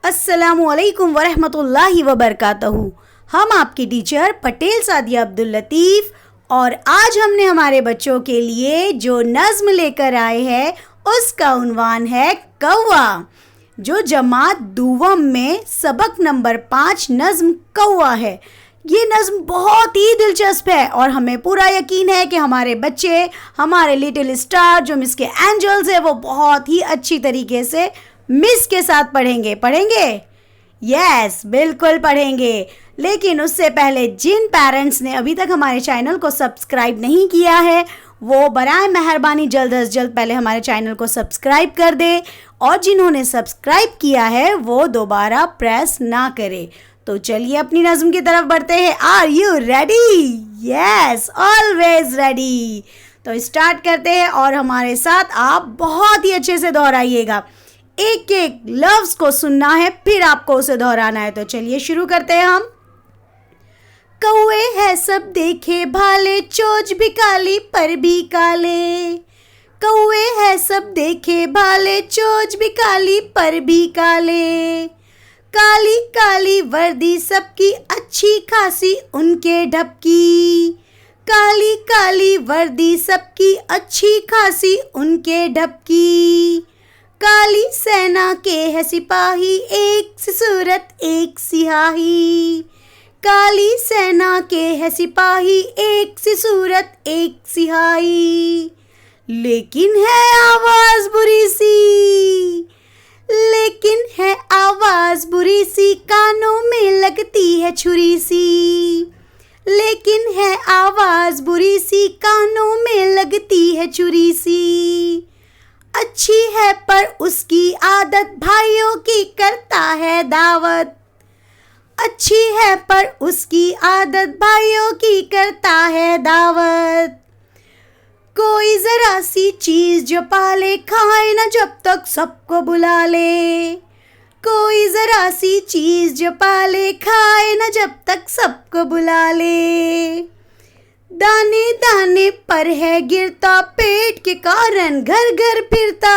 अस्सलामुअलैकुम वरहमतुल्लाहि वबरकातहू। हम आपकी टीचर पटेल सादिया अब्दुल लतीफ़ और आज हमने हमारे बच्चों के लिए जो नज़्म लेकर आए हैं उसका उन्वान है कौवा, जो जमात दुवम में सबक नंबर 5 नज़्म कौवा है। ये नज़्म बहुत ही दिलचस्प है और हमें पूरा यकीन है कि हमारे बच्चे हमारे लिटिल स्टार जो मिस के एंजल्स है वो बहुत ही अच्छी तरीके से मिस के साथ पढ़ेंगे। यस, बिल्कुल पढ़ेंगे। लेकिन उससे पहले जिन पेरेंट्स ने अभी तक हमारे चैनल को सब्सक्राइब नहीं किया है वो बराए मेहरबानी जल्द अज जल्द पहले हमारे चैनल को सब्सक्राइब कर दे और जिन्होंने सब्सक्राइब किया है वो दोबारा प्रेस ना करे। तो चलिए अपनी नज़्म की तरफ बढ़ते हैं। Are you ready? Yes, always ready. तो स्टार्ट करते हैं और हमारे साथ आप बहुत ही अच्छे से दोहराइएगा। एक एक लफ्ज को सुनना है फिर आपको उसे दोहराना है। तो चलिए शुरू करते हैं हम। कौवे है सब देखे भाले, चोंच भी काली पर भी काले। कौवे है सब देखे भाले, चोंच भी काली पर भी काले। काली काली वर्दी सबकी अच्छी खासी उनके ढपकी। काली काली वर्दी सबकी अच्छी खासी उनके ढपकी। काली सेना के है सिपाही, एक सी सूरत एक सियाही। काली सेना के है सिपाही, एक सी सूरत एक सियाही। लेकिन है आवाज बुरी सी, लेकिन है आवाज बुरी सी, कानों में लगती है छुरी सी। लेकिन है आवाज बुरी सी, कानों में लगती है छुरी सी। अच्छी है पर उसकी आदत, भाइयों की करता है दावत। अच्छी है पर उसकी आदत, भाइयों की करता है दावत। कोई जरा सी चीज जो पाले, खाए ना जब तक सबको बुला ले। कोई जरा सी चीज जो पाले, खाए ना जब तक सबको बुला ले। दाने दाने पर है गिरता, पेट के कारण घर घर फिरता।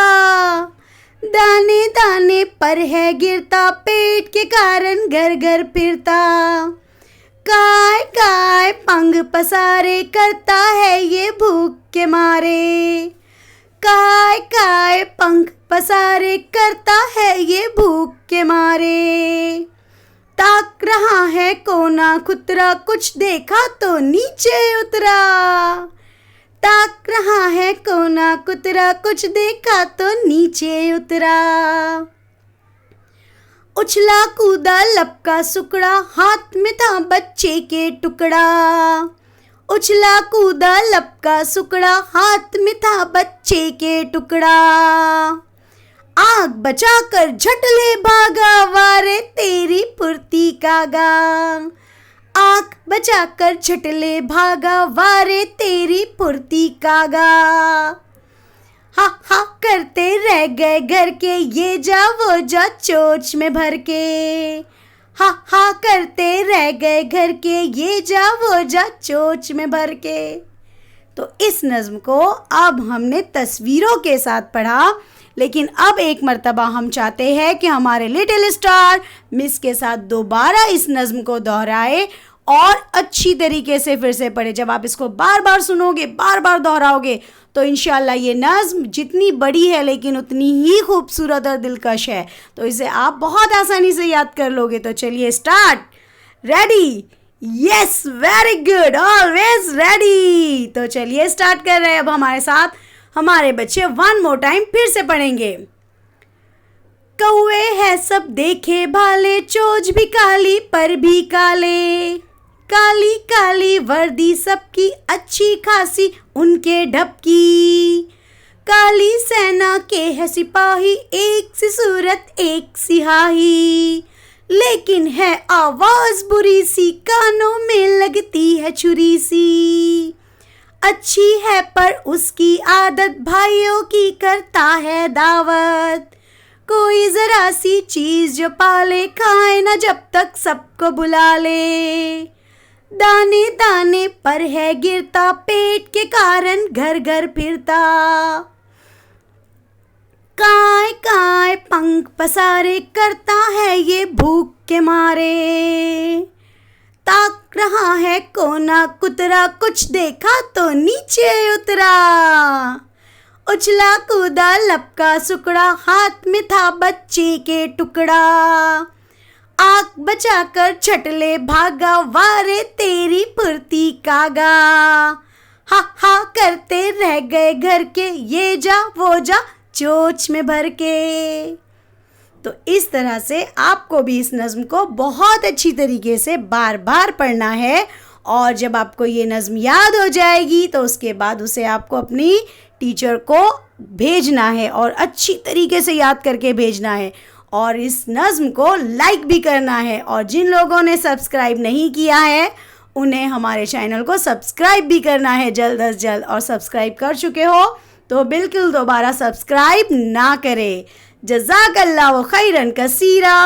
दाने दाने पर है गिरता, पेट के कारण घर घर फिरता। काय काय पंख पसारे, करता है ये भूख के मारे। काय काय पंख पसारे, करता है ये भूख के मारे। ताक रहा है कोना खुतरा, कुछ देखा तो नीचे उतरा। ताक रहा है कोना खुतरा, कुछ देखा तो नीचे उतरा। उछला कूदा लपका सुकड़ा, हाथ में था बच्चे के टुकड़ा। उछला कूदा लपका सुकड़ा, हाथ में था बच्चे के टुकड़ा। आग बचाकर झटले भागा, वारे तेरी फुर्ती कागा। आग बचाकर झटले भागा, वारे तेरी फुर्ती कागा। हा हा करते रह गए घर के, ये जा वो जा चोंच में भर के। हा हा करते रह गए घर के, ये जा वो जा चोंच में भर के। तो इस नज़्म को अब हमने तस्वीरों के साथ पढ़ा, लेकिन अब एक मर्तबा हम चाहते हैं कि हमारे लिटिल स्टार मिस के साथ दोबारा इस नज़्म को दोहराए और अच्छी तरीके से फिर से पढ़े। जब आप इसको बार बार सुनोगे, बार बार दोहराओगे तो इंशाल्लाह ये नज़्म जितनी बड़ी है लेकिन उतनी ही खूबसूरत और दिलकश है, तो इसे आप बहुत आसानी से याद कर लोगे। तो चलिए start. Ready? Yes, very good, always ready. तो चलिए स्टार्ट कर रहे हैं। अब हमारे साथ हमारे बच्चे वन मोर टाइम फिर से पढ़ेंगे। कौवे है सब देखे भाले, चोंच भी काली पर भी काले। काली काली वर्दी सबकी अच्छी खासी उनके ढपकी। काली सेना के है सिपाही, एक सी सूरत एक सियाही। लेकिन है आवाज बुरी सी, कानों में लगती है छुरी सी। अच्छी है पर उसकी आदत, भाइयों की करता है दावत। कोई जरा सी चीज जो पाले, खाए ना जब तक सबको बुला ले। दाने दाने पर है गिरता, पेट के कारण घर घर फिरता। काय काय पंख पसारे करता है ये भूख के मारे, ताक रहा है कोना कुतरा, कुछ देखा तो नीचे उतरा, उछला कूदा लपका सुकड़ा, हाथ में था बच्चे के टुकड़ा, आँख बचाकर छटले भागा, वारे तेरी फुर्ती कागा, हा हा करते रह गए घर के, ये जा वो जा चोच में भर के। तो इस तरह से आपको भी इस नज़्म को बहुत अच्छी तरीके से बार बार पढ़ना है, और जब आपको ये नज़्म याद हो जाएगी तो उसके बाद उसे आपको अपनी टीचर को भेजना है और अच्छी तरीके से याद करके भेजना है, और इस नज़्म को लाइक भी करना है। और जिन लोगों ने सब्सक्राइब नहीं किया है उन्हें हमारे चैनल को सब्सक्राइब भी करना है जल्द अज जल्द, और सब्सक्राइब कर चुके हो तो बिल्कुल दोबारा सब्सक्राइब ना करें। जज़ाकल्लाहु खैरन कसीरा।